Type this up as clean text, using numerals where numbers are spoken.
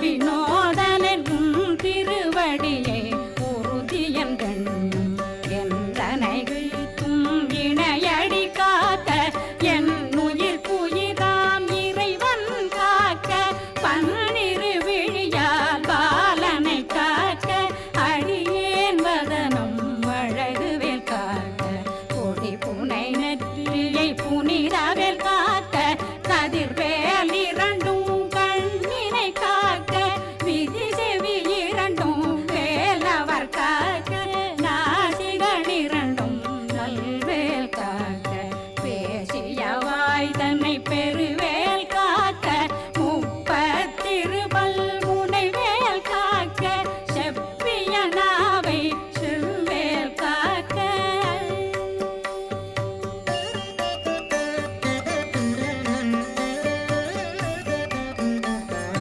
வினோதனின் திருவடியை உறுதியன் கண்ணும் என்றனை வீழ்த்தும் இணையடி காக்க என் உயிர் புயிராம் இறைவன் காக்க